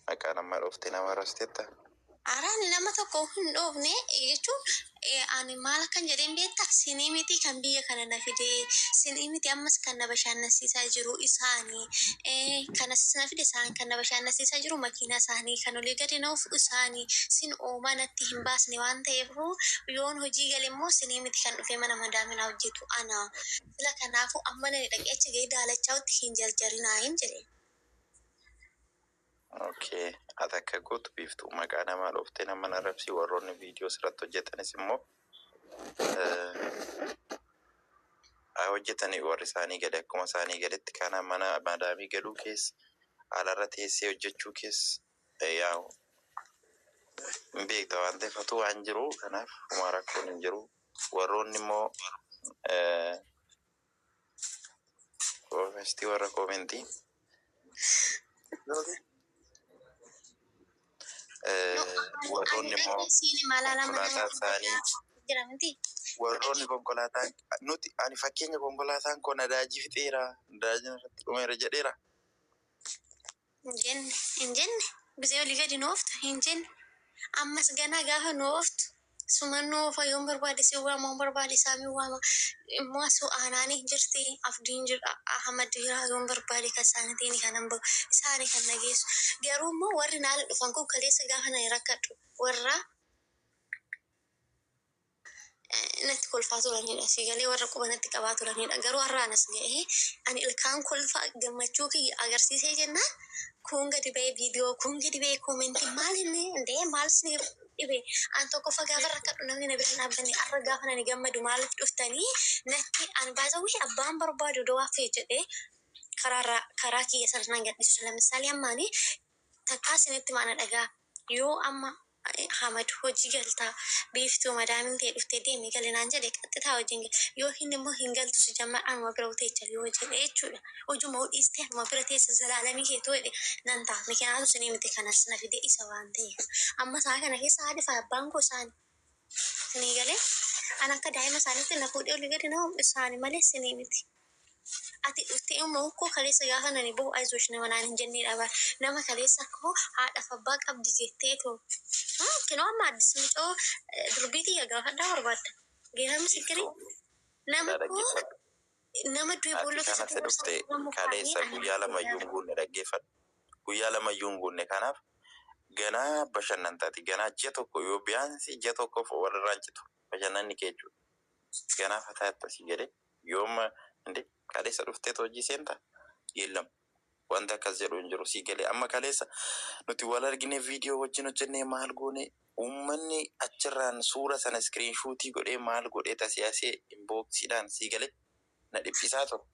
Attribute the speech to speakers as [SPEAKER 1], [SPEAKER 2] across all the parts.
[SPEAKER 1] maqaa nama dhufte nama rastetta.
[SPEAKER 2] Araan nama tokko hin dhoofne jechuun ani maal kan jedheen beektaa sinii miti kan biyya kana na fide sinii miti ammas kan na bashannansiisaa jiru isaanii kanas na fide isaan kan na bashannansiisaa jiru makiinaa isaanii kan olii gadi na ufu isaanii sin oomaa natti hin baasne waan ta'eef yoon hojii gale immoo sinii miti kan dhufee mana madaaminaa hojjetu ana sila kanaafu amma na dhaqee achi gahee daalachaatti hin jarjarinaa hin jedhe.
[SPEAKER 1] Okay, atakka gootu biiftuu maqaa namaa dhufte nama narrabsi warroonni viidiyoo sirratti hojjetanis immoo hojjetanii warri isaanii gadi akkuma isaanii gaditti kana mana madaamii galuu keessa alarra teessee hojjechuu keessa yaa'u beekta waan ta'eefatu waan jiru kanaaf homaa rakkoon hin jiru warroonni immoo oomishtii warra koomentii warroonni immoo konkolaataa isaanii warroonni konkolaataa nuti ani fakkeenya konkolaataan kun nadaajii fixeera nadaajii irratti dhumeera jedheera.
[SPEAKER 2] Hin jenne bisee olii gadi nooftu hin jenne ammas ganaa gaafa nooftu sumannoo fayyoon barbaade si waama barbaade saamii waama immoo asoo aanaanii jirti afdiin jira Ahmad yoon barbaade kan isaaniitiin kanan bahu isaanii kan nageessu garuu immoo warri naala dhufan kun kaleessa gaafa na rakkadhu warra natti kolfaa turanidha si galee warra qubanatti qabaa turanidha garuu har'aanas ga'ee ani ilkaan kolfaa gammachuu kiyya agarsiisee jennaan kun gadi ba'ee viidiyoo kun gadi ba'ee koomentii maal inni indee maal sinii dhibe an tokko gaafa rakkadhu namni na bira dhaabbanne har'a gaafa nani gammadu maaliif dhuftanii natti an baasawii abbaan barbaadu dawaaffee jedhee karaa kiyya sanaan gadhiisu lamisaali ammaanii takkaa sinitti maana dhagaa yoo amma Hamad hojii galtaa biiftuu madaamin ta'e dhuftee deemee galinaan jedhe qaxxitaa hojiin yoo hin immoo hin galtu si jammaa anuma bira utee jala yoo jedhe jechuudha. Hojuma dhiistee anuma bira teessa zalaalamii keetuu jedhe nan ta'a mikiinaatu sinii miti kanas na fide isa waan ta'eef. Amma isaa kana keessa haadhi fi abbaan koo isaanii sinii galee an akka daa'ima isaaniitti na fuudhee olii gadi nama isaanii malee sinii miti. Ati dhuftee immoo koo kaleessa gaafa nani bahu aizuush nama naan hin jennee dhabaa nama kaleessa koo haadha fi abbaa qabdi jettee too. Kinoo amma addis mucoo durbiitii gaafadhaa barbaadda. Geera misikirii nama koo nama du'e boolloo
[SPEAKER 1] keessatti dhufte kaleessa guyyaa lamayyuu hin guunne dhaggeeffadha. Guyyaa lamayyuu hin guunne kanaaf ganaa bashannantaati. Ganaa ji'a tokko yoo biyyaansi ji'a tokkoof warra raancitu bashannanni kee jechuudha. Ganaa fataa akkasii jedhee yooma inde kaleessa dhuftee hojii seenta yeellamu. Wanta akkas jedhu hin jiru sii galee amma kaleessa nuti wal argine viidiyoo wajjin hojjennee maal goone uummanni achirraan suura sana iskiriinshuutii godhee maal godhee tasiyaasee inbooksiidhaan sii galee na dhiphisaa ture.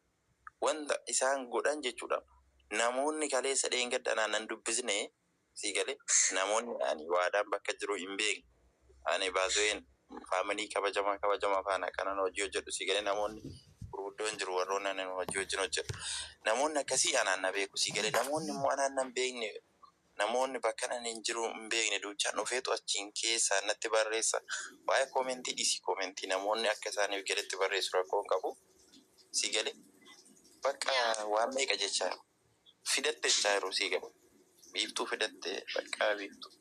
[SPEAKER 1] Wanta isaan godhan jechuudha. Namoonni kaleessa dheengadhanaan nan dubbisne sii galee namoonni ani waadaan bakka jiru hin beekne ani baaseen faamilii kabajamaa faana kanan hojii hojjedhu sii galee namoonni gurguddoon jiru warroonni ani hojii wajjin hojjedhu. Namoonni akkasii anaan na beeku sii galee namoonni immoo anaan nan beekne namoonni bakka nan hin jiru hin beekne duuchaan dhufeetu achiin keessaa natti barreessa. Waa'ee koomentii dhiisii koomentii namoonni akka isaaniif galetti barreessu rakkoon qabu sii galee bakka waan meeqa jechaa fidatte jechaa jiru sii galee biiftuu fidatte bakka biiftuu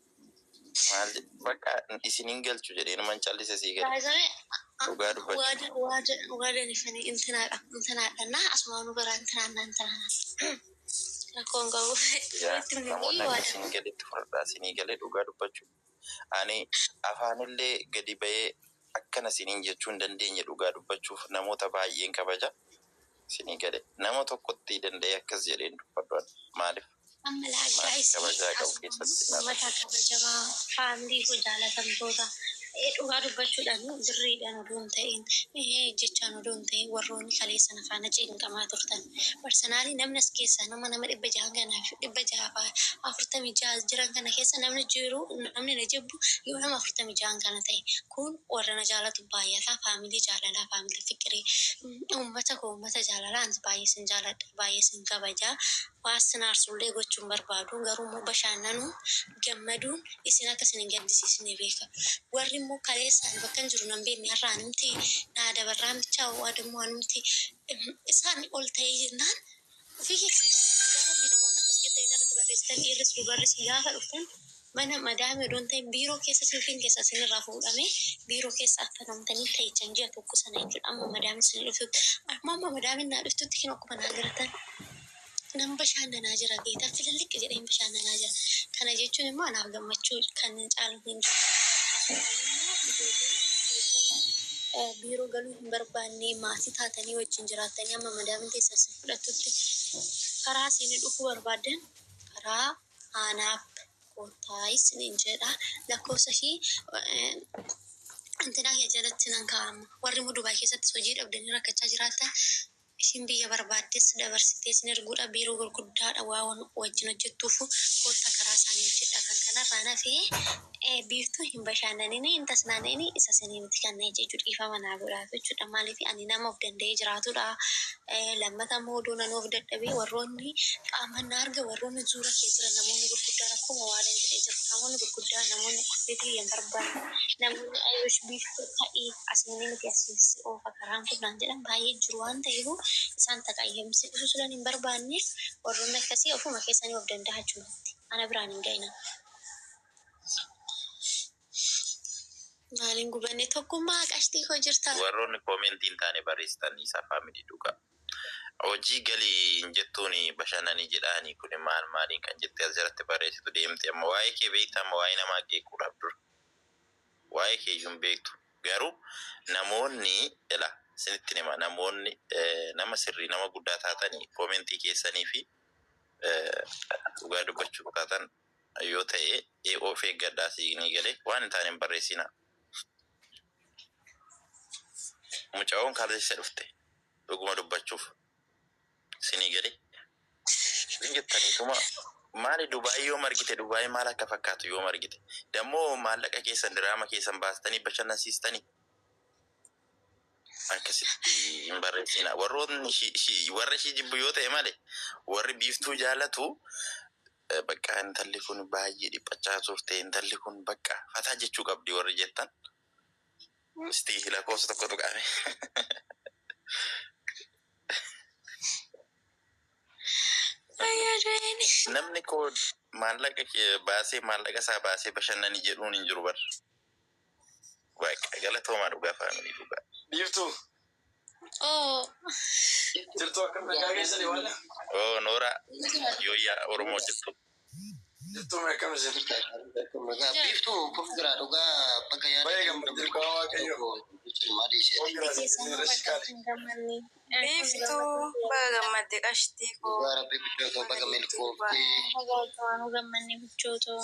[SPEAKER 1] maal bakka isiniin galchu jedhee naman callise sii galee. Dhugaa dubbachuu.
[SPEAKER 2] Waadaan ifanii intanaadha naa asumaanuu bara intanaa rakkoon qabu.
[SPEAKER 1] Namoonni akkasiin gaditti fudhadhaa sinii galee dhugaa dubbachuu. Ani afaanillee gadi ba'ee akkana siniin jechuu hin dandeenye dhugaa dubbachuuf namoota baay'een kabaja sinii galee nama tokkotti danda'ee akkas jedheen dubbadhu maaliif?
[SPEAKER 2] Amma kabajaa qabu keessatti nama kabajamaa faamilii koo jaalatamtoota dhugaa dubbachuudhaan birriidhaan odoon ta'in jechaan odoon ta'in warroonni kaleessa nafaana cinqamaa turtan parsanaalii namni as keessa nama 646 jiran kana keessa namni jiru namni na jibbu yoo nama 46 kana ta'e kun warra na jaalatu baay'ataa faamilii jaalalaa faamilii fiqirii uummata koo uummata jaalalaa anti baay'ee sin jaaladha baay'ee sin kabajaa waasin aarsullee gochuun barbaadu garuu bashannanuu gammaduun isin akka isin hin gaddisiisne beeka warri immoo kaleessaan bakka hin jiru nan beekne har'aa namti naada barraa michaa waadammoo namti isaan ol ta'ee jennaan ofii keessatti namoonni akkas jettanii irratti ulfeessitan dhiirris dubarris gaafa dhuftan mana madaamii odoon ta'e biiroo keessa silkiin keessa sinirraa fuudhame biiroo keessa affatamtanii ta'ichan ji'a tokko sana jechuudha. Amma madaamii sinii dhuftutti amma madaamiin naa dhuftutti hin akkuma naa garatan nam bashannanaa jira geetaa filalliqqi jedheen bashannanaa jira. Kana jechuun immoo anaaf gammachuu kan caalu hin jiru. Biiroo galuu hin barbaanne maatii taatanii wajjin jiraatanii amma madaamiin teessan si fudhatutti karaa isinii dhufuu barbaadan karaa aanaaf kottaa isiniin jedha. Lakkoofsa ishii antinaa kee jalatti nan kaa'ama. Warri Dubaay keessattis hojii dhabdanii rakkachaa jiraatan isin biyya barbaaddes dabarsitee isin erguudha. Biiroo gurguddaadha waa wajjin hojjettuufu kottaa karaa isaanii hojjedha. Kan kanarraa nafee biiftuu hin bashannanini hin tasnaanini isa isinii miti kanneen jechuudha. Dhiifama naa godhaaf jechuudha. Maaliif ani nama of danda'ee jiraatudha. Lammata moodoo nan of dadhabee warroonni qaamaan na arga warroonni zuura kee jiran namoonni gurguddaan akkuma waalan jedhee jiru. Namoonni gurguddaan namoonni qofeetii hin barbaanne namoonni ayoosh biiftuu ta'ii asini miti asiis oofa karaan kun naan jedhan baay'ee jiru waan ta'eef isaan taqayyamsi dhufuu sulan hin barbaanneef warroonni akkasii ofuma keessanii of danda'achuu miti. Ana biraan hin ga'ina. Maalin gubanne tokkummaa qashtii koo jirta.
[SPEAKER 1] Warroonni koomentiin taane barreessitanii isaa faamilii dhugaa. Hojii galii hin jettuuni bashannanii jedhaanii kun maaliin kan jettee as jalatti barreessitu deemte amma waa'ee kee beekta amma waa'ee namaa geekuudhaaf dura. Waa'ee kee iyyuu beektu. Garuu namoonni sinitti nima namoonni nama sirrii nama guddaa taatanii koomentii keessanii fi dhugaa dubbachuu taatan yoo ta'e of eeggadhaa siinii galee waan hin taane hin barreessina. Mucaa'oon kaalessa dhufte dhuguma dubbachuuf sinii galee hin jettaniituma maali Dubaay yoo margite Dubaay maal akka fakkaatu yoo margite dammoo maallaqa keessan diraama keessan baastanii bashannansiistanii akkasitti hin barreessina. Warroonni warra ishii jibbu yoo ta'e malee warri biiftuu jaalatu bakka intalli kun baay'ee dhiphachaa turte intalli kun bakka fataa jechuu qabdi warri jettan. Isti lakkoofsa tokko tuqame. Namni koo maallaqa maallaqa isaa baasee bashannanii jedhuun hin jiru bar. Waaqa galatoomaa dhugaa faamilii dhugaa.
[SPEAKER 3] Biiftuu. Jirtu akkam nagaa keessanii wala?
[SPEAKER 1] Noora Yooyaa Oromoo jirtu.
[SPEAKER 3] Jirtu akkam isin?
[SPEAKER 4] Biiftuu fuuldura dhugaa bakka yaada.
[SPEAKER 3] Baay'ee gammadee dhugaa waaqayyo.
[SPEAKER 5] Biiftuu baga gammadde qashtii koo.
[SPEAKER 4] Dhugaa rabbi bichootoo baga milkoofte.
[SPEAKER 2] Hagaaggawaanuu gammanne bichootoo.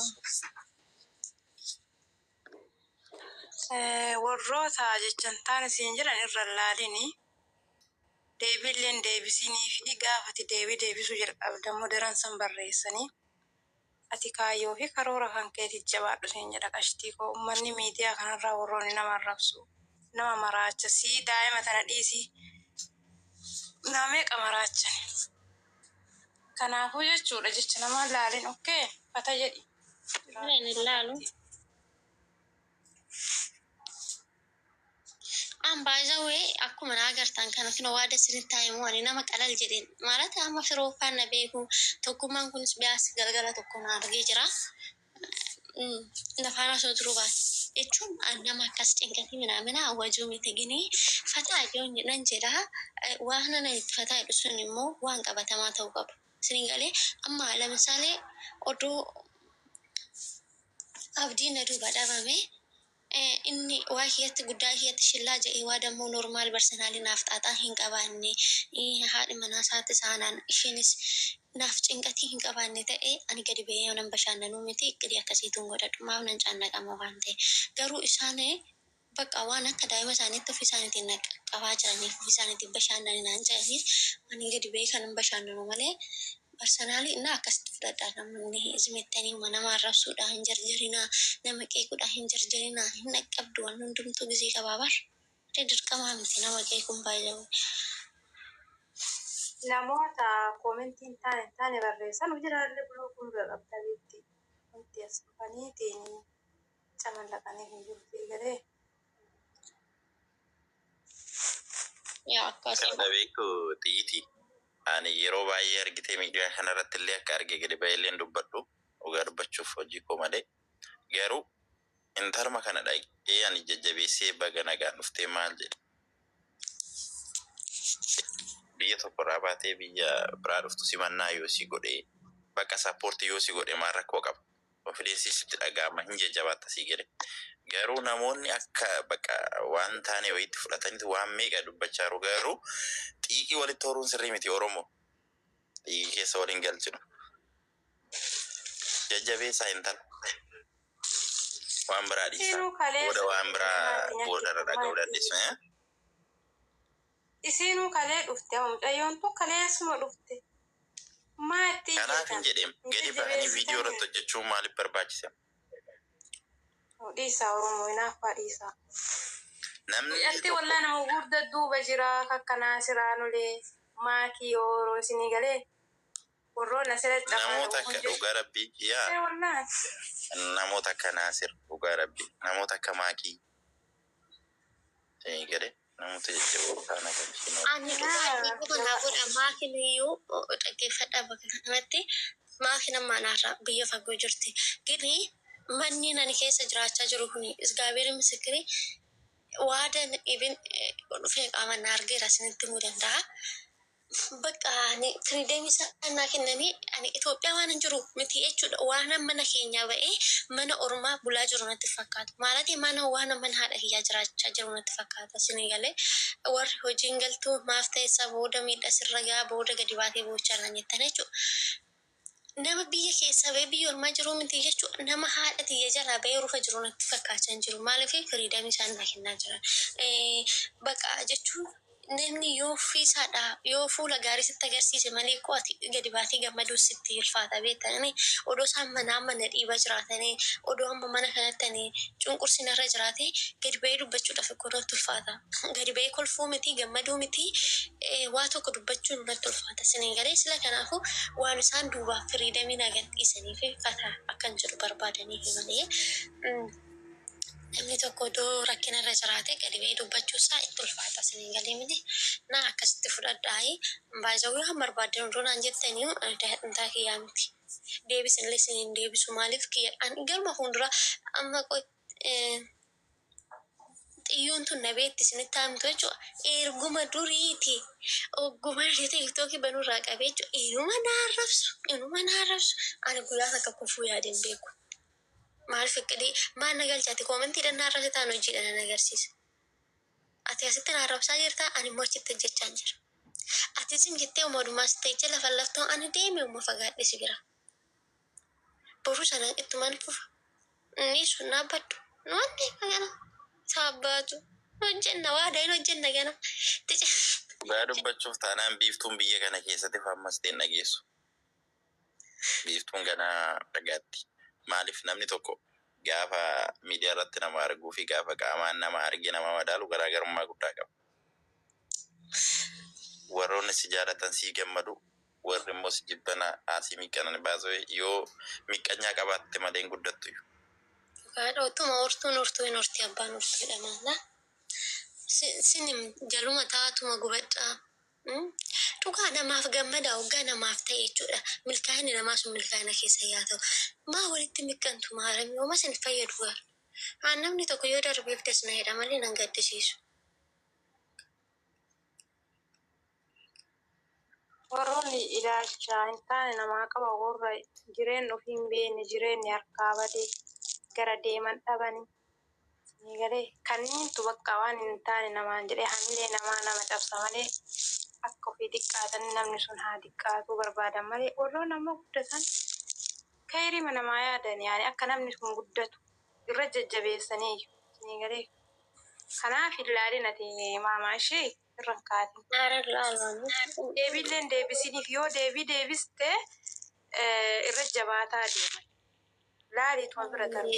[SPEAKER 5] Warroota jechan taane siin jiran irra laalini. Deebiilleen deebisinii fi gaafati deebisuu jalqabdammoo daran san barreessanii. Ati kaayyoo fi karoora kan keetii jabaadhu siin jedha qashtii koo. Uummanni miidiyaa kanarraa warroonni nama arrabsu. Nama maraacha sii daa'ima tana dhiisii. Nama meeqa maraachani. Kanaafuu jechuudha jecha nama laalin okkee fata jedhi.
[SPEAKER 2] Hin laalu. Baay'ee akkuma naa agartan kanatti na waada sinitti taa'imu ani nama qalal jedheen maalata amma firooffaan na beeku tokkummaan kunis biyaas galgala tokko na argee jira. Lafaan osoo turuu baate jechuun nama akkas cinqatii minaa wajjuu miti ginee fataa ijoon jedhan jedha waan ana itti fataa jedhu sun immoo waan qabatamaa ta'uu qaba. Isin galee amma lamsaalee oduu abdiin na duuba dhabame. Inni waa hiyyatti guddaa hiyyatti shillaa jedhee waa dammoo normaal barsenaalii naaf xaaxaa hin qabaanne haadhi manaa isaatti saanaan isheenis naaf cinqatii hin qabaanne ta'e ani gadi ba'ee nan bashannanuu miti gadi akkasiituun godhadhu maaf nan caannaqama waan ta'e garuu isaan bakka waan akka daa'ima isaaniitti ofii isaaniitiin qabaa jiraniif ofii isaaniitiin bashannaninaan jedhaniif ani gadi ba'ee kanan bashannanu malee barsenaalii inni akkasitti fudhadhaa namni izmettanii nama arrabsuudhaa hin jarjarinaa nama qeequudhaa hin jarjarinaa hin dhaqqabdu waan hundumtuu gisee qabaabar dirqamaa miti nama qeequun baay'ee.
[SPEAKER 5] Namoota koomentiin taane barreessan hojiraallee buluu kun bira qabdaniitti wanti as dhufaniitiin camallaqanii hin jiru galee.
[SPEAKER 2] Yaa akkasii.
[SPEAKER 1] Kan beeku xiyyitii Ani yeroo baay'ee argitee miidiyaa kanarratti illee akka arge gadi baay'ee dubbadhu dhugaa dubbachuuf hojii koo malee garuu intarma kana dhaqee ani jajjabeessee baga nagaan dhuftee maal jedhe biyya tokkorraa baatee biyya biraa dhuftu simannaa yoo si godhee bakka sappoortii yoo si godhe maal rakkoo qaba konfidensi sitti dhaga'ama hin jajjabaata si jedhe garuu namoonni akka bakka waan taane wayitti fudhataniiti waan meeqa dubbachaa jiru garuu xiiqii walitti horuun sirrii miti Oromoo xiiqii keessa waliin galchinu jajjabeessaa hin taane waan biraa dhiisaa booda waan biraa boodarra dhaga'uu dandeessu.
[SPEAKER 5] Isinuu kalee dhufte mucayyoon tun kaleessuma dhufte. Maatti
[SPEAKER 1] kanaaf hin jedheem gadi bahanii viidiyoo irratti hojjechuun maaliif barbaachisa?
[SPEAKER 5] Dhiisaa Oromoo hinaaffaa dhiisaa.
[SPEAKER 1] Namni
[SPEAKER 5] Ati wallaan nama guddaa duuba jira kakkanaa siraanulee maakii yeroo isinii galee warroon asirratti
[SPEAKER 1] namoota akka dhugaa rabbii yaa
[SPEAKER 5] wallaan.
[SPEAKER 1] namoota akka Naasir dhugaa rabbii namoota akka maakii gade namoota jajjaboo kana kan isheen
[SPEAKER 2] Ani dhugaatti kana godha maakin iyyuu dhaggeeffadhaa bakka kanatti maakin amma naarraa biyya fagoo jirti. Gini manni nani keessa jiraachaa jiru kuni isgaabeeri misikirii waadan ibin dhufee qaaman argeera isinitti himuu danda'a. Bakka ani firiideemii isaa kennanii ani Itoophiyaa waan hin jiru miti jechuudha. Waan mana keenya ba'ee mana ormaa bulaa jiru natti fakkaata. Maalati mana waan mana haadha kiyyaa jiraachaa jiru natti fakkaata. Isinii galee warri hojiin galtuu maaf ta'eessa booda miidhaa sirra gahaa booda gadi baatee boochaa irraan jettan jechuudha. Nama biyya keessa ba'ee biyya ormaa jiru miti jechuudha. Nama haadha tiyya jalaa ba'ee rufa jiru natti fakkaachaa hin jiru. Maaliif firiideemii isaan naa kennaa jiran. Bakka jechuun namni yoo fiisaadha yoo fuula gaarii sitti agarsiise malee koo ati gadi baatee gammaduu sitti ulfaata beektanii odoo isaan mana dhiibaa jiraatanii odoo amma mana kanatti cunqursiin irra jiraate gadi ba'ee dubbachuudhaaf godhatu ulfaata. Gadi ba'ee kolfuu miti gammaduu miti waa tokko dubbachuun irratti ulfaata. Isinii galee sila kanaafuu waan isaan duubaaf firiidamii agarsiisanii fi fataa akkan jedhu barbaadanii fi malee. Namni tokko odoo rakkina irra jiraate gadi ba'ee dubbachuusaa itti ulfaata. Isinii galee miti naa akkasitti fudhadhaayi baay'ee waan barbaadan odoo naan jettanii daadhintaa kiyyaa miti. Deebisinillee isiniin deebisu maaliif kiyya galma fuuldura amma xiyyuun tun na beetti isinitti haamtu jechuudha. Erguma duriiti ogguma tiiktookii banurraa qabee jechuudha. Inuma na arrabsu ani guyyaa takka kufuu yaadeen beeku. Maal fiqqidee maal na galchaati koomentii dannaa irratti ta'an hojiidha nan agarsiisa. Ati asitti na arrabsaa jirta ani immoo achitti hojjechaa jira. Ati isin jettee uumadumaas ta'e jala fallaftoo ani deemee uuma fagaadhe si bira. Boruu sana ittumaan fufa. Inni sun dhaabbadhu. Wanti kana saabbaatu hojjenna waadaan hojjenna gana.
[SPEAKER 1] Dhugaa dubbachuuf taanaan biiftuun biyya kana keessatti fammas ta'e nageessu. Biiftuun ganaa dhagaatti. Maaliif namni tokko gaafa miidiyaa irratti nama arguu fi gaafa qaamaan nama arge nama madaalu garaagarummaa guddaa qaba. Warroonni si jaalatan si gammadu warri immoo si jibban asii miiqanan baasoo yoo miiqanyaa qabaatte malee hin guddattu.
[SPEAKER 2] Dhugaadha utuma hortuun hortii abbaan hortuudha maala. Sinim jaluma taatuma gubadhaa. Dhugaa namaaf gammada hoggaa namaaf ta'e jechuudha. Milkaa'inni namaa sun milkaa'ina keessa yaa ta'u. Maa walitti miqqantu maaramii hooma sin fayyadu gaara. Namni tokko yoo darbeef dasna jedha malee nan gaddisiisu.
[SPEAKER 5] Warroonni ilaalcha hin taane namaa qaba warra jireenya ofii hin beekne jireenyi harkaa badee gara deeman dhabanii. Galee kanniintu bakka waan hin taane namaan jedhee hamilee namaa nama cabsa malee akka ofii xiqqaatanii namni sun haa xiqqaatu barbaadan malee warroon amma guddatan kayrima namaa yaadan yaani akka namni sun guddatu irra jajjabeessanii galee kanaaf ilaalin ati maamaa ishee irraan kaatin. Deebiilleen deebisiniif yoo deebiste irra jabaataa deeman. Laaliituma bira darbu.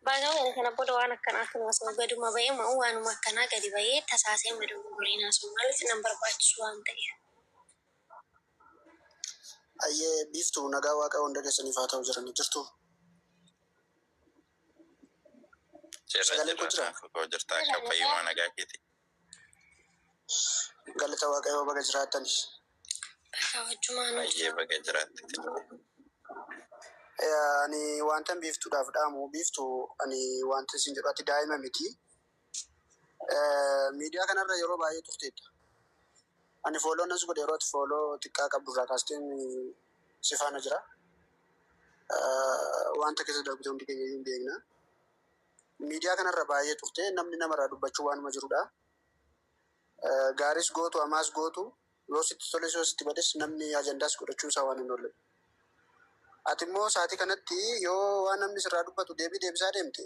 [SPEAKER 2] Baay'ee kana booda waan akkanaa kun osoo gaduma ba'ee moo waanuma akkanaa gadi ba'ee tasaasee maduu gurina sun maaliif nan barbaachisu waan ta'eef.
[SPEAKER 6] Ayyee biiftuu nagaa waaqa hunda keessaniif haa ta'u jiranii jirtu.
[SPEAKER 1] Sagalee koo jirta akka fayyuma nagaa keeti.
[SPEAKER 6] Galata waaqayyoo baga jiraatani.
[SPEAKER 1] Baay'ee baga jiraatti.
[SPEAKER 6] Ani wanta biiftuudhaaf dhaamu biiftu ani wanta isin jedhatti daa'ima miti. Miidiyaa kanarra yeroo baay'ee turteetta. Ani fooloo nas godhe yeroo fooloo xiqqaa qabdurraa kaasteen si faana jira. Wanta keessa darbite hundi keenya hin beekna. Miidiyaa kanarra baay'ee turte namni namarraa dubbachuu waanuma jirudha. Gaaris gootu amaas gootu yoo sitti tole yoo sitti bades namni ajandaas godhachuu isaa waan hin oolle. Ati immoo sa'aatii kanatti yoo waan namni sirraa dubbatu deebisaa deemte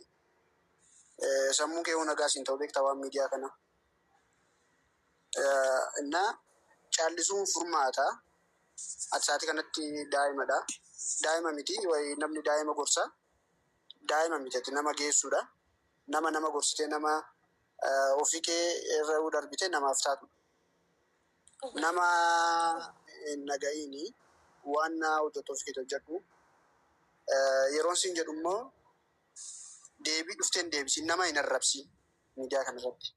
[SPEAKER 6] sammuu kee nagaa siin ta'u beektaa waan miidiyaa kana. Innaa caallisuun furmaata. Ati sa'aatii kanatti daa'imadha. Daa'ima miti namni daa'ima gorsa. Daa'ima miti ati nama geessuudha. Nama gorsitee nama ofii kee irra darbitee namaaf taatu. Nama naga'iini waan hojjetu ofii keetti hojjedhu. Yeroon siin jedhu immoo deebii dhufteen deebisi nama hin arrabsiin miidiyaa kanarratti.